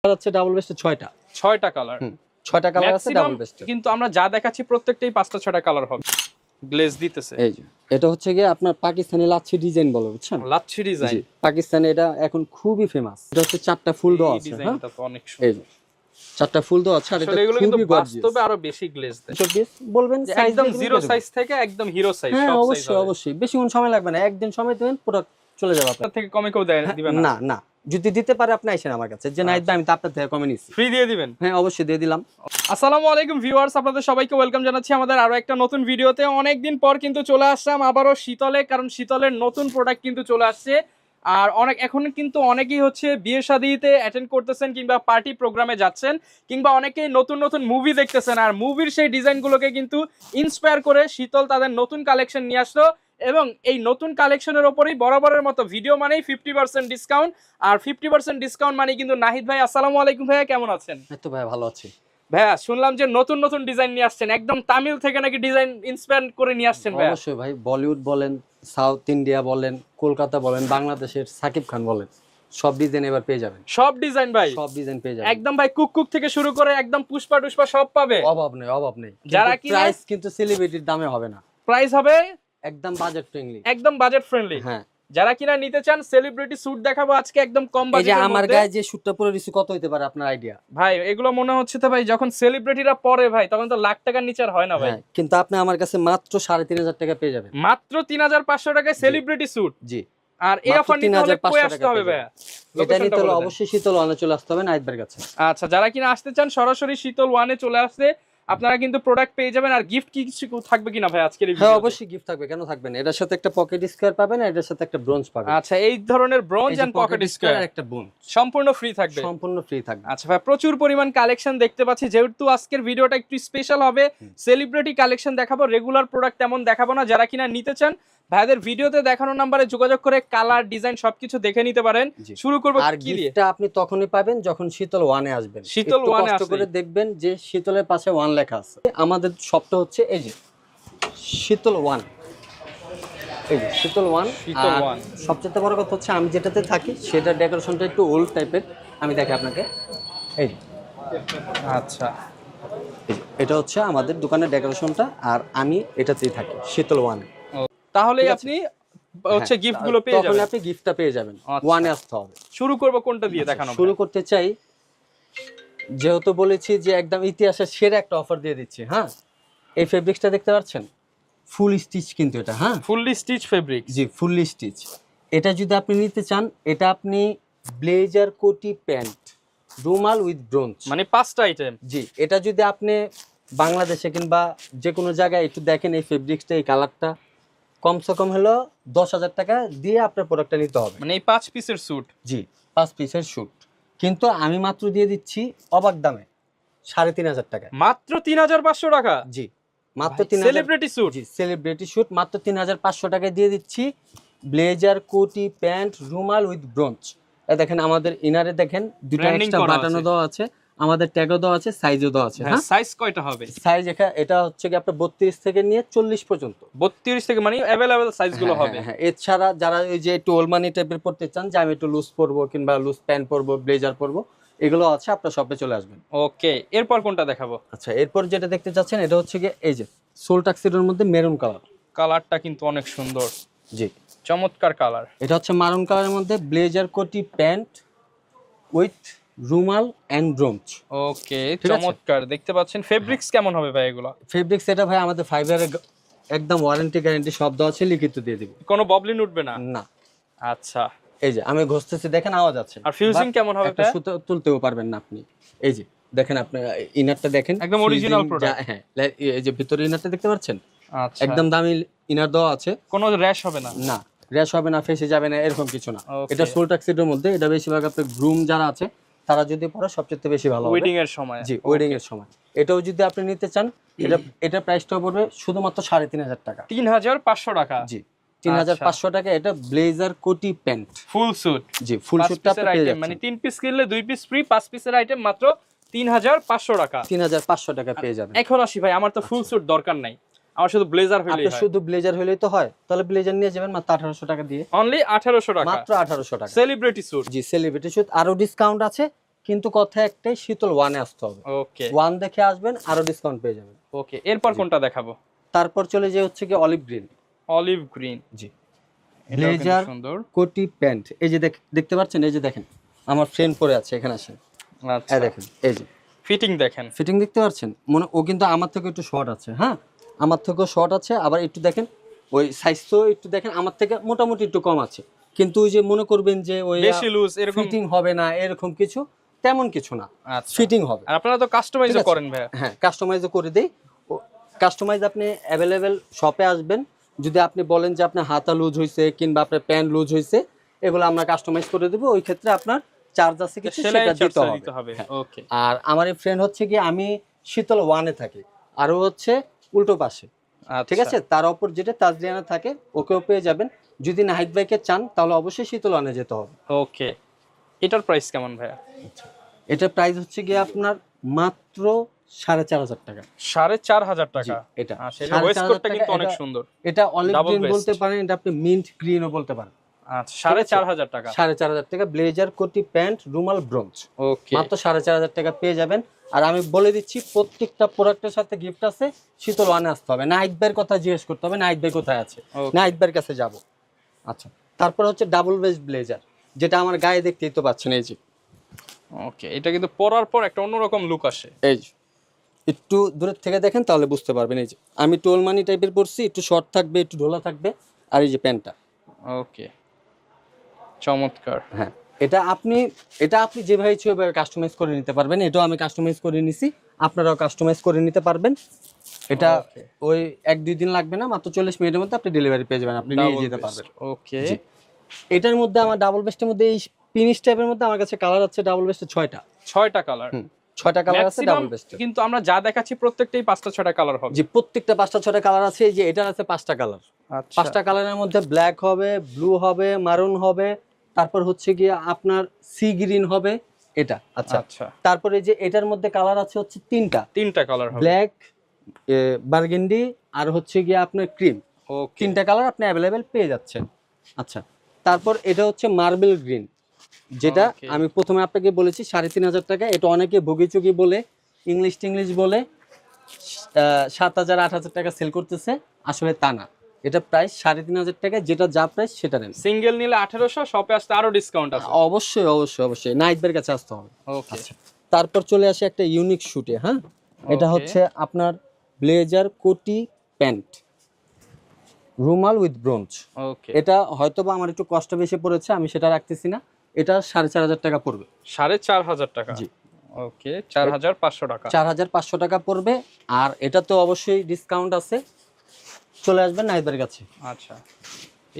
হচ্ছে ডাবল বেস্টের 6টা 6টা কালার 6টা কালার আছে ডাবল বেস্টের। কিন্তু আমরা যা দেখাচ্ছি প্রত্যেকটাই 5টা 6টা কালার হবে। গ্লেজ দিতেছে। এই যে এটা হচ্ছে গিয়ে আপনার পাকিস্তানি লাচ্ছি ডিজাইন বলে, বুঝছেন? লাচ্ছি ডিজাইন। জি, পাকিস্তানে এটা এখন খুবই ফেমাস। এটা হচ্ছে 4টা ফুল দেওয়া আছে। হ্যাঁ, ডিজাইনটা তো অনেক সুন্দর। এই যে 4টা ফুল দেওয়া আছে আর এটা এগুলো কিন্তু খুবই গর্জিয়াস। বাস্তবে আরো বেশি গ্লেজ দেয়। 24 বলবেন সাইজ একদম জিরো সাইজ থেকে একদম হিরো সাইজ হ্যাঁ, সব সাইজ অবশ্যই অবশ্যই বেশিক্ষণ সময় লাগবে না, একদিন সময় দেবেন পুরো চলে যাবে আপনার। তার থেকে কমে কেউ দিবেন না না, যদি দিতে পারে আপনি আইসেন আমার কাছে, যে নাইট আমি তো আপনার থেকে কমে নিচ্ছি, ফ্রি দিয়ে দিবেন। হ্যাঁ অবশ্যই দিয়ে দিলাম। আসসালামু আলাইকুম ভিউয়ার্স, আপনাদের সবাইকে ওয়েলকাম জানাচ্ছি আমাদের আরো একটা নতুন ভিডিওতে। অনেকদিন পর কিন্তু চলে আসলাম আবারও শীতলে, কারণ শীতলের নতুন প্রোডাক্ট কিন্তু চলে আসছে। আর এখন কিন্তু অনেকেই হচ্ছে বিয়ে শাদিতে অ্যাটেন্ড করতেছেন কিংবা পার্টি প্রোগ্রামে যাচ্ছেন, কিংবা অনেকেই নতুন নতুন মুভি দেখতেছেন, আর মুভির সেই ডিজাইনগুলোকে কিন্তু ইন্সপায়ার করে শীতল তাদের নতুন কালেকশন নিয়ে আসলো। এবং এই নতুন কালেকশনের ওপরেই বরাবরের মতো ভিডিও মানেই 50% ডিসকাউন্ট, আর 50% ডিসকাউন্ট মানে কিন্তু নাহিদ ভাই। আসসালামু আলাইকুম ভাইয়া, কেমন আছেন? এই তো ভাই ভালো আছি। ভাইয়া শুনলাম যে নতুন নতুন ডিজাইন নিয়ে আসছেন, একদম তামিল থেকে নাকি ডিজাইন ইন্সপায়ার করে নিয়ে আসছেন ভাইয়া? অবশ্যই ভাই, বলিউড বলেন, সাউথ ইন্ডিয়া বলেন, কলকাতা বলেন, বাংলাদেশের সাকিব খান বলেন, সব ডিজাইন এবার পেয়ে যাবেন। সব ডিজাইন ভাই, সব ডিজাইন পেয়ে যাবেন একদম ভাই কুক থেকে শুরু করে একদম পুষ্পা টুষ্পা সব পাবে, অভাব নেই অভাব নেই। যারা কি প্রাইস কিন্তু সেলিব্রিটির দামে হবে না, প্রাইস হবে একদম বাজেট ফ্রেন্ডলি, একদম বাজেট ফ্রেন্ডলি। হ্যাঁ, যারা কিনা নিতে চান সেলিব্রিটি স্যুট দেখাবো আজকে একদম কম এই যে বাজেটের আমার মধ্যে। গায়ে যে স্যুটটা পরে দিছি কত হইতে পারে আপনার আইডিয়া? ভাই এগুলো মনে হচ্ছে তো ভাই যখন সেলিব্রিটিরা পরে ভাই তখন তো লাখ টাকার নিচে আর হয় না ভাই। হ্যাঁ, কিন্তু আপনি আমার কাছে মাত্র 3,500 টাকা পেয়ে যাবেন। মাত্র 3500 টাকায় সেলিব্রিটি স্যুট। জি, আর এই মাত্র অফার নিতে হলে 3500 কই আসতে টাকা হবে পেয়ে ভাইয়া? এটা নিতে হলে লোকেশনটা বলে দেন। অবশ্যই শীতল ওয়ানে চলে আসতে হবে নাইটবার কাছে। আচ্ছা, যারা কিনা আসতে চান সরাসরি শীতল ওয়ানে চলে আসতে আপনারা কিন্তু প্রোডাক্ট পেয়ে যাবেন। আর গিফট কি কিছু থাকবে কিনা ভাই আজকের এই হ্যাঁ ভিডিওতে? অবশ্যই গিফট থাকবে, কেন থাকবে না। এটার সাথে একটা পকেট স্কয়ার পাবেন, আর এটার সাথে একটা ব্রোঞ্জ পাবেন। আচ্ছা, এই ধরনের ব্রোঞ্জ এই যে এন্ড পকেট pocket স্কয়ার আর একটা বোন সম্পূর্ণ ফ্রি থাকবে। সম্পূর্ণ ফ্রি থাকবে। আচ্ছা ভাই, প্রচুর পরিমাণ কালেকশন দেখতে পাচ্ছি। যেহেতু আজকের ভিডিওটা একটু স্পেশাল হবে, সেলিব্রিটি কালেকশন দেখাবো, রেগুলার প্রোডাক্ট তেমন দেখাবো না। যারা কিনা নিতে চান ভাইদের ভিডিওতে দেখানো নাম্বারে যোগাযোগ করে কালার ডিজাইন সবকিছু দেখে নিতে পারেন। জি। শুরু করব আর কি দিয়ে? গিফটটা আপনি তখনই পাবেন যখন শীতল ওয়ানে আসবেন। শীতল একটু ওয়ানে কষ্ট আসলেই। করে দেখবেন যে শীতলের পাশে ওয়ান লেখা আছে। আমাদের শপটা হচ্ছে এই যে শীতল ওয়ান, এই যে শীতল ওয়ান। শীতল ওয়ান। সবচেয়ে বড় কথা হচ্ছে আমি যেটাতে থাকি সেটার ডেকোরেশনটা একটু ওল্ড টাইপের। আমি দেখি আপনাকে, এই যে, আচ্ছা, এই যে, এটা হচ্ছে আমাদের দোকানের ডেকোরেশনটা, আর আমি এটাতেই থাকি শীতল ওয়ানে। তাহলে ঠিক আছে। আপনি হচ্ছে হ্যাঁ, গিফট গুলো পেয়ে তখন যাবেন। আপনি গিফটটা পেয়ে যাবেন। আচ্ছা। ওয়ানে আসতে হবে। শুরু করব কোনটা দিয়ে দেখানো? শুরু করতে চাই, যেহেতু বলেছি যে একদম ইতিহাসের সেরা একটা অফার দিয়ে দিচ্ছি। হ্যাঁ, এই ফেব্রিক্সটা দেখতে পাচ্ছেন, ফুল স্টিচ কিন্তু এটা। হ্যাঁ, ফুললি স্টিচ ফেব্রিক। জি, ফুললি স্টিচ। এটা যদি আপনি নিতে চান, এটা আপনি ব্লেজার কোটি প্যান্ট রুমাল উইথ ব্রোঞ্জ, মানে 5টা আইটেম। জি, এটা যদি আপনি বাংলাদেশে কিংবা যে কোনো জায়গায় একটু দেখেন এই ফেব্রিক্সটা, এই কালারটা, কমসে কম হলো 10,000 টাকা দিয়ে আপনার প্রোডাক্টটা নিতে হবে। মানে এই 5 পিসের স্যুট। জি, 5 পিসের শুট, কিন্তু আমি মাত্র দিয়ে দিচ্ছি অবাক দামে 3,500 টাকা। মাত্র 3500 টাকা। জি, মাত্র 3,000। Celebrity suit. জি, সেলিব্রিটি শুট মাত্র 3,500 টাকায় দিয়ে দিচ্ছি। ব্লেজার কোটি প্যান্ট রুমাল উইথ ব্রোঞ্জ। দেখেন আমাদের ইনারে দেখেন দুটো Branding এক্সট্রা করা বাটনও আছে। দেওয়া আছে, আমাদের ট্যাগও দেওয়া আছে, সাইজও দেওয়া আছে। হ্যাঁ, সাইজ কয়টা হবে? সাইজ এটা হচ্ছে কি আপনার 32 থেকে নিয়ে 40 পর্যন্ত। 32 থেকে মানে अवेलेबल সাইজ গুলো হবে। হ্যাঁ, এছাড়া যারা ওই যে একটু ওলমানি টাইপের পড়তে চান, যে আমি একটু লুজ পরবো কিংবা লুজ প্যান্ট পরবো, ব্লেজার পরবো, এগুলো আছে, আপনার শপে চলে আসবেন। ওকে, এরপর কোনটা দেখাবো? আচ্ছা, এরপর যেটা দেখতে চাচ্ছেন এটা হচ্ছে কি এই যে সোল টাক্সিডোর মধ্যে মেরুন কালার। কালারটা কিন্তু অনেক সুন্দর, জি, চমৎকার কালার। এটা হচ্ছে মারুন কালারের মধ্যে ব্লেজার কোটি প্যান্ট উইথ রুমাল এন্ড ব্রোঞ্জ। ওকে, ঠিক আছে। চমৎকার। দেখতে পাচ্ছেন ফেব্রিক্স কেমন হবে ভাই এগুলো? ফেব্রিক্স এটা ভাই আমাদের ফাইবারের একদম ওয়ারেন্টি গ্যারান্টি সব দেওয়া আছে, লিখিত দিয়ে দিব। কোনো ববলিন উঠবে না? না। আচ্ছা, এই যে আমি ঘষতেছি, দেখেন আওয়াজ আছে। আর ফিউজিং কেমন হবে একটা ভাই? সুতো তুলতেও পারবেন না আপনি। এই যে দেখেন, আপনি ইনারটা দেখেন, একদম original fusing product। হ্যাঁ, এই যে ভিতরে ইনারটা দেখতে পাচ্ছেন, আচ্ছা, একদম দামি ইনার দেওয়া আছে। কোনো র্যাশ হবে না? না, র্যাশ হবে না, ফেসে যাবে না, এরকম কিছু না। Okay। এটা সোল টাক্সিডোর মধ্যে, এটা বেশিরভাগ আপনার গ্রুম যারা আছে তারা যদি পরে সবচেয়ে বেশি ভালো হবে। ওয়েডিং এর সময়। জি, ওয়েডিং এর সময়। এটাও যদি আপনি নিতে চান, এটা প্রাইসটা পড়বে শুধুমাত্র 3,500 টাকা। 3500 টাকা। জি, 3,500 টাকা। এটা ব্লেজার কোটি প্যান্ট ফুল স্যুট। জি, ফুল শুটটা আপনি পেয়ে যাচ্ছেন। মানে 3 পিস কিনলে 2 পিস ফ্রি, 5 পিসের আইটেম মাত্র 3500 টাকা। 3,500 টাকা পেয়ে যাবেন। এখন আসি ভাই, আমার তো ফুল স্যুট দরকার নাই, আমার শুধু ব্লেজার হইলেই আপনার হয়। শুধু ব্লেজার হলেই তো হয়, তাহলে ব্লেজার নিয়ে যাবেন মাত্র 1,800 টাকা দিয়ে। অনলি 1800 টাকা। মাত্র 1,800 টাকা। Celebrity suit. জি, সেলিব্রিটি শুট আরো ডিসকাউন্ট আছে, কিন্তু কথা একটাই, শীতল ওয়ানে আসতে হবে। ওকে ওয়ান দেখে আসবেন, আরো ডিসকাউন্ট পেয়ে যাবেন। ওকে, এরপর কোনটা দেখাবো? তারপর চলে যে হচ্ছে কি অলিভ গ্রিন। অলিভ গ্রিন, জি, এটাও কিন্তু ব্লেজার সুন্দর। কোটি প্যান্ট। এই যে দেখতে পাচ্ছেন, এই যে দেখেন আমার ফ্রেন্ড পরে আছে, এখানে আসেন। আচ্ছা, এই দেখেন, এই যে ফিটিং দেখেন। ফিটিং দেখতে পাচ্ছেন, মনে ও কিন্তু আমার থেকে একটু শর্ট আছে, হ্যাঁ আমার থেকেও শর্ট আছে, আবার একটু দেখেন ওই সাইজটাও একটু দেখেন আমার থেকে মোটামুটি একটু কম আছে, কিন্তু ওই যে মনে করবেন যে ওই বেশি লুজ এরকম ফিটিং হবে না এরকম কিছু, তেমন কিছু না, আচ্ছা। ফিটিং হবে। আর আপনারা তো কাস্টমাইজও ঠিক আছে? করেন ভাইয়া? হ্যাঁ, কাস্টমাইজও করে দেই। কাস্টমাইজ আপনি অ্যাভেলেবেল শপে আসবেন, যদি আপনি বলেন যে আপনার হাতা লুজ হয়েছে কিংবা আপনার প্যান্ট লুজ হয়েছে, এগুলো আমরা কাস্টমাইজ করে দেবো। ওই ক্ষেত্রে আপনার চার্জ আছে কিছু, সেলাই সেটা চার্জটা দিতে দিতে হবে। হ্যাঁ। ওকে আর আমার এই ফ্রেন্ড হচ্ছে কি, আমি শীতল ওয়ানে থাকি, আরও হচ্ছে উল্টো পাশে, ঠিক আছে, তার অপর যেটা তাজলিয়ানা থাকে, ওকেও পেয়ে যাবেন। যদি নাহিদ ভাইকে চান তাহলে অবশ্যই শীতল ওয়ানে যেতে হবে। ওকে, এটার প্রাইস কেমন ভাইয়া? এটার প্রাইস হচ্ছে গিয়ে আপনার মাত্র 4,500 টাকা। 4,500 টাকা? এটা আচ্ছা, এটা ওয়েস্টকোটটা 4,500 কিন্তু টাকা। অনেক সুন্দর। এটা অলিভ Double গ্রিন waist। বলতে পারেন, এটা আপনি মিন্ট গ্রিনও বলতে পারেন। আচ্ছা, 4,500 টাকা। 4,500 টাকা, ব্লেজার কোটি প্যান্ট রুমাল ব্রোঞ্জ, ওকে মাত্র 4,500 টাকা পেয়ে যাবেন। আর আমি বলে দিচ্ছি, প্রত্যেকটা প্রোডাক্টের সাথে গিফট আছে। শীতল ওয়ানে আসতে হবে, নাহিদ ভাইয়ের কথা জিজ্ঞেস করতে হবে, নাহিদ ভাই কোথায় আছে, Okay. নাহিদ ভাইয়ের কাছে যাব। আচ্ছা, তারপর হচ্ছে ডাবল ওয়েস্ট ব্লেজার, যেটা আমার গায়ে দেখতেই তো পাচ্ছেন, এই যে ওকে, এটা কিন্তু পরার পর একটা অন্যরকম লুক আসে। এই যে একটু দূরের থেকে দেখেন তাহলে বুঝতে পারবেন। এই যে আমি টোলমানি টাইপের পরছি, একটু শর্ট থাকবে, একটু ঢোলা থাকবে, আর এই যে প্যান্টটা। ওকে, চমৎকার। হ্যাঁ, এটা আপনি যেভাবে ইচ্ছে ওইভাবে কাস্টমাইজ করে নিতে পারবেন। এটাও আমি কাস্টমাইজ করে নিছি, আপনারাও কাস্টমাইজ করে নিতে পারবেন। এটা Okay. ওই 1-2 দিন লাগবে না, মাত্র 40 মিনিটের মধ্যে আপনি ডেলিভারি পেয়ে যাবেন, আপনি নিয়ে যেতে পারবেন। ওকে, জি। এটার মধ্যে আমার ডাবল বেস্টের মধ্যে এই পিনিশ টাইপের মধ্যে আমার কাছে কালার আছে ডাবল বেস্টের 6টা। 6টা কালার। 6টা কালার আছে ডাবল বেস্টের। কিন্তু আমরা যা দেখাচ্ছি প্রত্যেকটাই 5টা 6টা কালার হবে। জি, প্রত্যেকটা 5টা 6টা কালার আছে। এই যে এটার আছে 5টা কালার। আচ্ছা, 5টা কালারের মধ্যে ব্ল্যাক হবে, ব্লু হবে, মারুন হবে, তারপর হচ্ছে গিয়ে আপনার সি গ্রিন হবে, এটা। আচ্ছা, আচ্ছা, তারপরে যে এটার মধ্যে কালার আছে হচ্ছে 3টা কালার হবে। ব্ল্যাক, বার্গেন্ডি, আর হচ্ছে গিয়ে আপনার ক্রিম। ওকে, 3টা কালার আপনি অ্যাভেলেবেল পেয়ে যাচ্ছেন। আচ্ছা, তারপর এটা হচ্ছে মার্বেল গ্রিন, যেটা Okay. আমি প্রথমে আপনাকে বলেছি 3,500 টাকা। এটা অনেকে ভুগিচুগি বলে, ইংলিশ বলে 7,000-8,000 টাকা সেল করতেছে, আসলে তা না। এটা প্রাইস 3,500 টাকা, যেটা যা প্রাইস সেটা নেন। সিঙ্গেল নিলে 1800, শপে আসতে আরো ডিসকাউন্ট আছে। অবশ্যই নাইটবের কাছে আসতে হবে। ওকে, আচ্ছা, তারপর চলে আসে একটা ইউনিক শুটে। হ্যাঁ, এটা Okay. হচ্ছে আপনার ব্লেজার কোটি প্যান্ট রুমাল উইথ ব্রোঞ্জ। ওকে, এটা হয়তোবা আমার একটু কষ্ট বেশি পড়েছে, আমি সেটা রাখতেছি না। এটা 4,500 টাকা পড়বে। 4,500 টাকা? জি। ওকে, 4,500 টাকা। 4,500 টাকা পড়বে। আর এটা তো অবশ্যই ডিসকাউন্ট আছে, চলে আসবেন নাইটবের কাছে। আচ্ছা,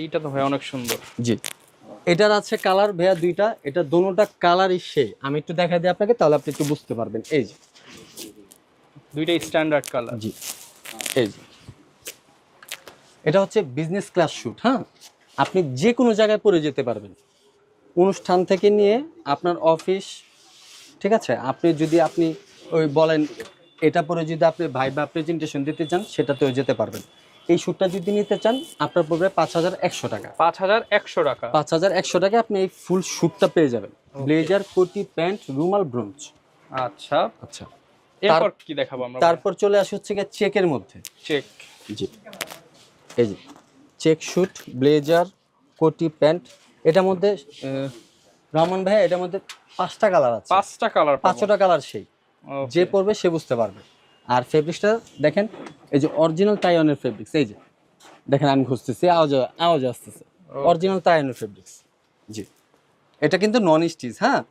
এইটা তো ভাই অনেক সুন্দর। জি, এটার আছে কালার ভাইয়া 2টা। এটা দোনোটা কালারই আমি একটু দেখাই দিই আপনাকে, তাহলে আপনি একটু বুঝতে পারবেন। এই যে দুইটাই স্ট্যান্ডার্ড কালার। জি, এই যে এটা হচ্ছে বিজনেস ক্লাস শুট। হ্যাঁ, আপনি যে কোনো জায়গায় পরে যেতে পারবেন, অনুষ্ঠান থেকে নিয়ে আপনার অফিস, ঠিক আছে। আপনি ওই বলেন এটা পরে যদি আপনি ভাইবা প্রেজেন্টেশন দিতে চান, সেটাতেও যেতে পারবেন। এই শ্যুটটা যদি নিতে চান আপনার পড়বে 5,100 টাকা। 5,100 টাকা? 5,100 টাকা আপনি এই ফুল শ্যুটটা পেয়ে যাবেন, ব্লেজার কোটি প্যান্ট রুমাল ব্রোঞ্জ। আচ্ছা, আচ্ছা, এরপর কি দেখাবো আমরা? তারপর চলে আসে হচ্ছে গিয়ে চেকের মধ্যে। চেক। জি, এই যে চেক শ্যুট ব্লেজার কোটি প্যান্ট। এটার মধ্যে রহমান ভাই, এটার মধ্যে 5টা কালার আছে। 5টা কালার? 5টা কালার যে পড়বে সে বুঝতে পারবে। আর ফেব্রিক্সটা দেখেন, এই যে অরিজিনাল তাইওয়ানের ফেব্রিক্স। এই যে দেখেন, আমি খুঁজতেছি, আওয়াজ আসতেছে, অরিজিনাল তাইওয়ানের ফেব্রিক্স। জি, এটা কিন্তু নন স্টিচ। হ্যাঁ,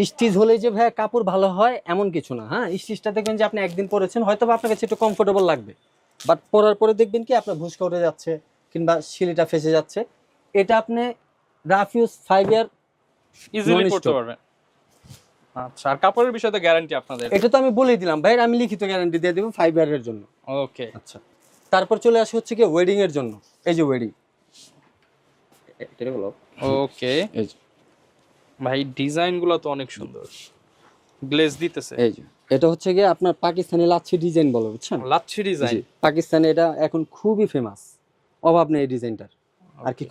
স্টিচ হলেই যে ভাই কাপড় ভালো হয় এমন কিছু না। হ্যাঁ, স্টিচটা দেখবেন যে আপনি একদিন পরেছেন, হয়তো বা আপনার কাছে একটু কমফোর্টেবল লাগবে, বাট পরার পরে দেখবেন কি আপনার ভুসকা উঠে যাচ্ছে কিংবা শিলিটা ফেসে যাচ্ছে। এটা আপনি রাফ ইউজ 5 ইয়ার ইজিলি Non-stop। পড়তে পারবেন। আচ্ছা, আর কাপড়ের বিষয়ে তো গ্যারান্টি আপনাদের? এটা তো আমি বলেই দিলাম ভাই, আমি লিখিত গ্যারান্টি দিয়ে দেবো 5 ইয়ারের জন্য। ওকে, আচ্ছা, তারপর চলে আসে হচ্ছে কি ওয়েডিং এর জন্য। এই যে ওয়েডিং, ওকে এই যে ভাই, ডিজাইনগুলো তো অনেক সুন্দর, গ্লেজ দিতেছে। এই যে এটা হচ্ছে গিয়ে আপনার পাকিস্তানি লাচ্ছি ডিজাইন বলে, বুঝছেন? লাচ্ছি ডিজাইন? পাকিস্তানে এটা এখন খুবই ফেমাস, অভাব নেই এই ডিজাইনটার। আর কি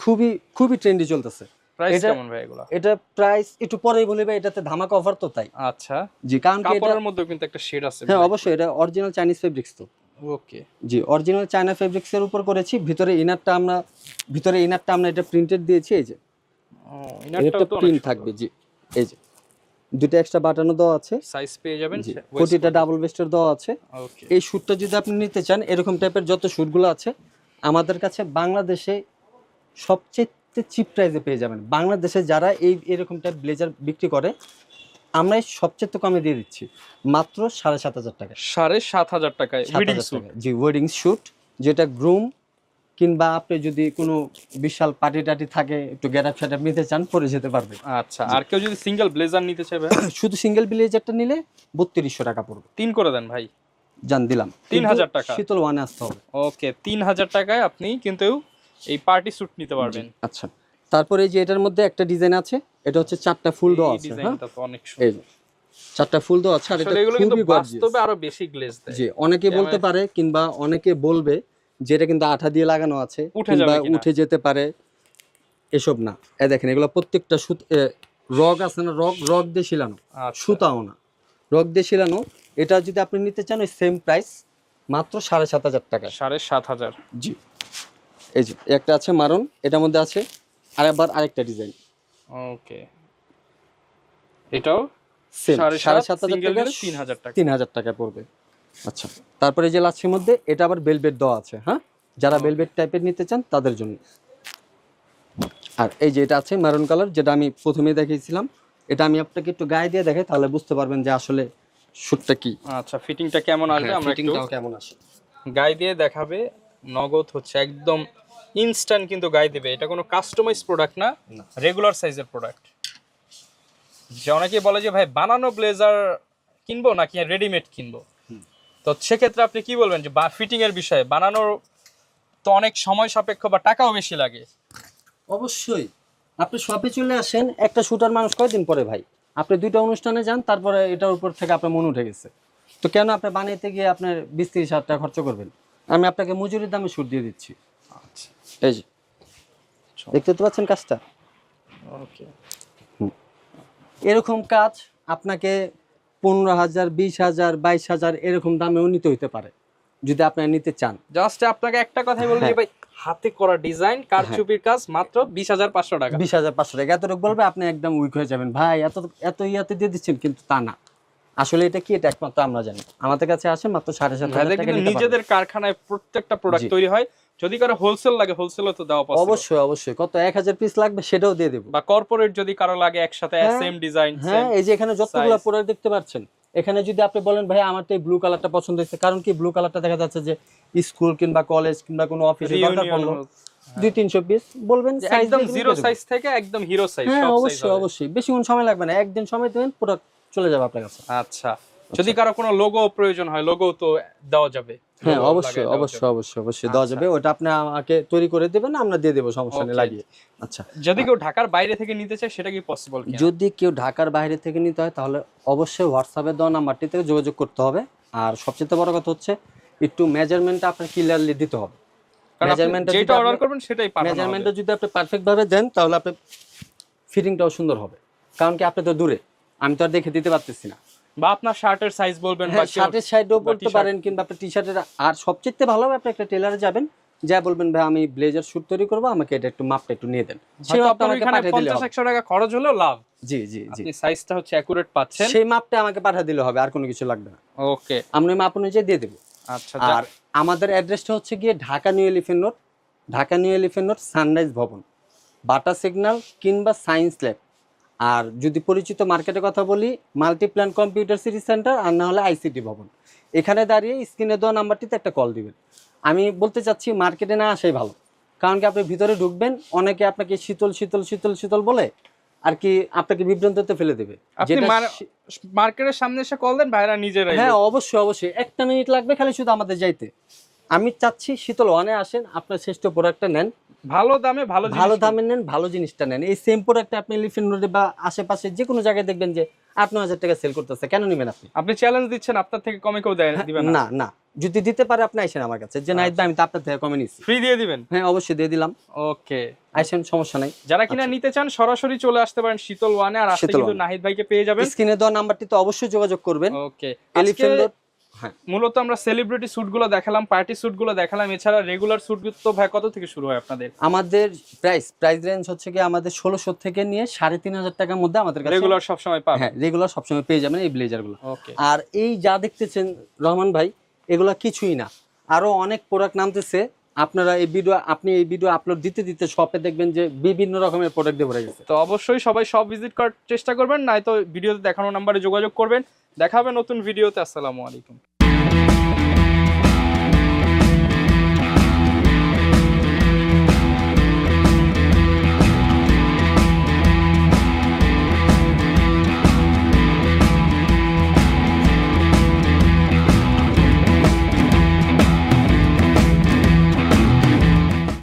খুবই ট্রেন্ডি চলতেছে। প্রাইস কেমন ভাই এগুলো? এটা প্রাইস একটু পরেই বলবে, এটাতে ধামাকা অফার তো তাই। আচ্ছা, জি, কারণ কি এটা কাপড়ের মধ্যে কিন্তু একটা শেড আছে। হ্যাঁ অবশ্যই, এটা অরিজিনাল চাইনিজ ফেব্রিক্স তো। ওকে, জি, অরিজিনাল চায়না ফেব্রিক্স এর উপর করেছি। ভিতরে ইনারটা আমরা এটা প্রিন্টেড দিয়েছি। এই যে ইনারটাও তো প্রিন্ট থাকবে। জি, এই যে দুটো এক্সট্রা বাটনও দেওয়া আছে, সাইজ পেয়ে যাবেন। প্রতিটা ডাবল বেস্টের দেওয়া আছে। ওকে, এই শ্যুটটা যদি আপনি নিতে চান, এরকম টাইপের যত শ্যুটগুলো আছে আমাদের কাছে বাংলাদেশে সবচেয়ে চিপ প্রাইসে পেয়ে যাবেন। বাংলাদেশে যারা এরকম টাইপ ব্লেজার বিক্রি করে, আমরা সবচেয়ে কমে দিয়ে দিচ্ছি মাত্র 7,500 টাকা। 7,500 টাকায় ওয়েডিং স্যুট। জি, ওয়েডিং স্যুট, যেটা গ্রুম কিংবা আপনি যদি কোনো বিশাল পার্টি টাটি থাকে, একটু গেটআপ সেটআপ নিতে চান, পরে যেতে পারবে। আচ্ছা, আর কেউ যদি সিঙ্গেল ব্লেজার নিতে চায় ভাই? শুধু সিঙ্গেল ব্লেজারটা নিলে 3200 টাকা পড়বে। 3 করে দেন ভাই। জান দিলাম 3000 টাকা। শীতল ওয়ানে আসতে হবে। ওকে, 3000 টাকায় আপনি কিন্তু এই পার্টি স্যুট নিতে পারবেন। আচ্ছা, তারপরে এই যে এটার মধ্যে একটা ডিজাইন আছে, এটা হচ্ছে 4টা ফুল দেওয়া আছে। হ্যাঁ, ডিজাইনটা তো অনেক এই সুন্দর। যে 4টা ফুল দেওয়া আছে, আর এটা আসলে এগুলো কিন্তু খুবই গর্জিয়াস। বাস্তবে আরো বেশি গ্লেজ দেয়। জি, অনেকে বলতে পারে কিংবা অনেকে বলবে যে এটা কিন্তু আঠা দিয়ে লাগানো আছে উঠে কিংবা যাবে কিনা। উঠে যেতে পারে, এসব না। এই দেখেন, এগুলো প্রত্যেকটা রগ আছে না, রগ দিয়ে শিলানো, আচ্ছা, সুতাও না, রগ দিয়ে শিলানো। এটা যদি আপনি নিতে চান, ওই সেম প্রাইস, মাত্র 7,500 টাকা। 7,500। জি, এই যে একটা আছে মারন, এটার মধ্যে আছে আরেকটা ডিজাইন। ওকে, এটাও সেম 7,500 টাকা, 3,000 টাকা। 3,000 টাকা পড়বে। আচ্ছা, তারপরে এই যে লাচ্ছির মধ্যে এটা আবার বেলভেট দেওয়া আছে। হ্যাঁ, যারা বেলভেট টাইপের নিতে চান তাদের জন্য। আর এই যে এটা আছে মেরুন কালার, যেটা আমি প্রথমেই দেখিয়েছিলাম। এটা আমি আপনাকে একটু গায়ে দিয়ে দেখাই, তাহলে বুঝতে পারবেন যে আসলে শ্যুটটা কি। আচ্ছা, ফিটিংটা কেমন আসবে আমরা একটু কেমন আসে গায়ে দিয়ে দেখাবে। নগদ হচ্ছে একদম ইনস্ট্যান্ট কিন্তু গায়ে দিবে। এটা কোনো কাস্টমাইজ প্রোডাক্ট না, রেগুলার সাইজের প্রোডাক্ট। যে অনেকে বলে যে ভাই বানানো ব্লেজার কিনবো নাকি রেডিমেড কিনবো, তো সেক্ষেত্রে আপনি কি বলবেন যে ফিটিং এর বিষয়ে? বানানোর তো অনেক সময় সাপেক্ষ বা টাকাও বেশি লাগে। অবশ্যই আপনি শপে চলে আসেন, একটা শুটার মানুষ কয়দিন পরে ভাই, আপনি 2টা অনুষ্ঠানে যান, তারপরে এটার উপর থেকে আপনার মন উঠে গেছে, তো কেন আপনি বানাইতে গিয়ে আপনার 20-30 হাজার টাকা খরচ করবেন? আমি আপনাকে মজুরির দামে শুট দিয়ে দিচ্ছি। আচ্ছা, এই যে দেখতে তো পাচ্ছেন কাজটা। ওকে, এরকম কাজ আপনাকে 15,000, 20,000, 22,000 এরকম দামেও নিতে হইতে পারে যদি আপনারা নিতে চান। জাস্ট আপনাকে একটা কথাই বলবো যে ভাই হাতে করা ডিজাইন কারচুপির কাজ মাত্র 20,500 টাকা। 20,500 টাকা, এতটুকু বলবে আপনি একদম উইক হয়ে যাবেন, ভাই এত এত ইয়াতে দিয়ে দিচ্ছেন, কিন্তু তা না। আসলে এটা কি, এটা একমাত্র আমরা জানি। আমাদের কাছে আসে মাত্র 7,500 টাকা। নিজেদের কারখানায় প্রত্যেকটা প্রোডাক্ট তৈরি হয়। যদি কারো হোলসেল লাগে, হোলসেলও তো দেওয়া পসিবল। অবশ্যই অবশ্যই, কত 1,000 পিস লাগবে সেটাও দিয়ে দেব। বা কর্পোরেট যদি কারো লাগে একসাথে সেম ডিজাইন। হ্যাঁ, এই যে এখানে যতগুলো প্রোডাক্ট দেখতে পাচ্ছেন, এখানে যদি আপনি বলেন ভাই আমার তো এই ব্লু কালারটা পছন্দ হয়েছে, কারণ কি ব্লু কালারটা দেখা যাচ্ছে যে স্কুল কিংবা কলেজ কিংবা কোনো অফিসে দরকার পড়লো 200-300 পিস, বলবেন একদম জিরো সাইজ থেকে একদম হিরো সাইজ সব সাইজ। অবশ্যই অবশ্যই, বেশিক্ষণ সময় লাগবে না, একদিন সময় দেবেন, প্রোডাক্ট চলে যাবে আপনার কাছে। আচ্ছা, যদি কারো কোনো লোগো প্রয়োজন হয়, লোগো তো দেওয়া যাবে। হ্যাঁ অবশ্যই অবশ্যই অবশ্যই অবশ্যই দেওয়া যাবে, ওটা আপনি আমাকে তৈরি করে দেবেন, আমরা দিয়ে দেবো, সমস্যা নেই, লাগিয়ে। আচ্ছা, যদি কেউ ঢাকার বাইরে থেকে নিতে চায় সেটা কি পসিবল? যদি কেউ ঢাকার বাইরে থেকে নিতে হয় তাহলে অবশ্যই হোয়াটসঅ্যাপে দেওয়া নাম্বারটিতে যোগাযোগ করতে হবে। আর সবচেয়ে বড় কথা হচ্ছে একটু মেজারমেন্টটা আপনার ক্লিয়ারলি দিতে হবে। যেটা অর্ডার করবেন সেটাই পাঠানো হবে। মেজারমেন্টটা যদি আপনি পারফেক্ট ভাবে দেন তাহলে আপনার ফিটিংটাও সুন্দর হবে, কারণ কি আপনি তো দূরে, আমি তো আর দেখে দিতে পারতেছি না। বা আপনার শার্টের সাইজ বলবেন, বা শার্টের সাইডও বলতে পারেন, কিংবা আপনি টি-শার্টের। আর সবচেয়ে ভালো হবে আপনি একটা টেলারে যাবেন, যা বলবেন ভাই আমি ব্লেজার শুট তৈরি করবো, আমাকে এটা একটু মাপটা একটু নিয়ে দেন, সেই আপনাকে পাঠিয়ে দিলে 50-100 টাকা খরচ হলো লাভ। জি জি জি, আপনি সাইজটা হচ্ছে অ্যাকুরেট পাচ্ছেন, সেই মাপটা আমাকে পাঠিয়ে দিলে হবে, আর কোনো কিছু লাগবে না। ওকে, আমরা মাপ অনুযায়ী দিয়ে দেবো। আচ্ছা, আর আমাদের অ্যাড্রেসটা হচ্ছে গিয়ে Dhaka new elephant road, Dhaka new elephant road, sunrise ভবন, বাটা সিগন্যাল কিংবা সায়েন্স ল্যাব। আর যদি পরিচিত মার্কেটের কথা বলি, মাল্টিপ্ল্যান কম্পিউটার সিটি সেন্টার, আর না হলে আইসিটি ভবন। এখানে দাঁড়িয়ে স্ক্রিনে দেওয়া নাম্বারটিতে একটা কল দিবেন। আমি বলতে চাচ্ছি মার্কেটে না আসাই ভালো, কারণ কি আপনি ভিতরে ঢুকবেন, অনেকে আপনাকে শীতল শীতল শীতল শীতল বলে আর কি আপনাকে বিভ্রান্ততে ফেলে দেবে। আপনি মার্কেটের সামনে এসে কল দেন, ভাইরা নিজেরাই। হ্যাঁ অবশ্যই অবশ্যই, 1 মিনিট লাগবে খালি শুধু আমাদের যাইতে। আমি চাচ্ছি শীতল ওয়ানে আসেন, আপনার শ্রেষ্ঠ প্রোডাক্টটা নেন, ভালো দামে ভালো দামে নেন, ভালো জিনিসটা নেন। এই সেম প্রোডাক্টটা আপনি এলিফ্যান্ট রোডে বা আশেপাশে যে কোনো জায়গায় দেখবেন যে 8-9 হাজার টাকা সেল করতেছে, কেন নেবেন আপনি? আপনি চ্যালেঞ্জ দিচ্ছেন আপনার থেকে কমে কেউ দিবেন না? না না, যদি দিতে পারে আপনি আইসেন আমার কাছে, যে নাহিদ ভাই আমি তো আপনার থেকে কমে নিচ্ছি, ফ্রি দিয়ে দিবেন? হ্যাঁ অবশ্যই দিয়ে দিলাম, ওকে, আইসেন, সমস্যা নাই। যারা কিনা নিতে চান সরাসরি চলে আসতে পারেন শীতল ওয়ানে, আর আসতে শীতল কিন্তু ওয়ান। নাহিদ ভাইকে পেয়ে যাবেন। স্ক্রিনে দেওয়া নাম্বারটিতে অবশ্যই যোগাযোগ করবেন। ওকে, এলিফ্যান্ট রোড। হ্যাঁ, মূলত আমরা সেলিব্রিটি স্যুটগুলো দেখালাম, পার্টি স্যুটগুলো দেখালাম, এছাড়া রেগুলার স্যুট তো ভাই কত থেকে শুরু হয় আপনাদের? আমাদের প্রাইস রেঞ্জ হচ্ছে কি আমাদের 1600 থেকে নিয়ে 3500 টাকার মধ্যে আমাদের কাছে রেগুলার সব সময় পাবেন? হ্যাঁ, রেগুলার সবসময় পেয়ে যাবেন এই ব্লেজারগুলো। ওকে, আর এই যা দেখতেছেন রহমান ভাই, এগুলা কিছুই না, আরো অনেক প্রোডাক্ট নামতেছে। আপনারা আপনি এই ভিডিও আপলোড দিতে দিতে শপে দেখবেন যে বিভিন্ন রকমের প্রোডাক্ট দিয়ে ভরে গেছে। তো অবশ্যই সবাই সব ভিজিট করার চেষ্টা করবেন, নয়তো ভিডিওতে দেখানো নাম্বারে যোগাযোগ করবেন। দেখা হবে নতুন ভিডিওতে। আসসালামু আলাইকুম।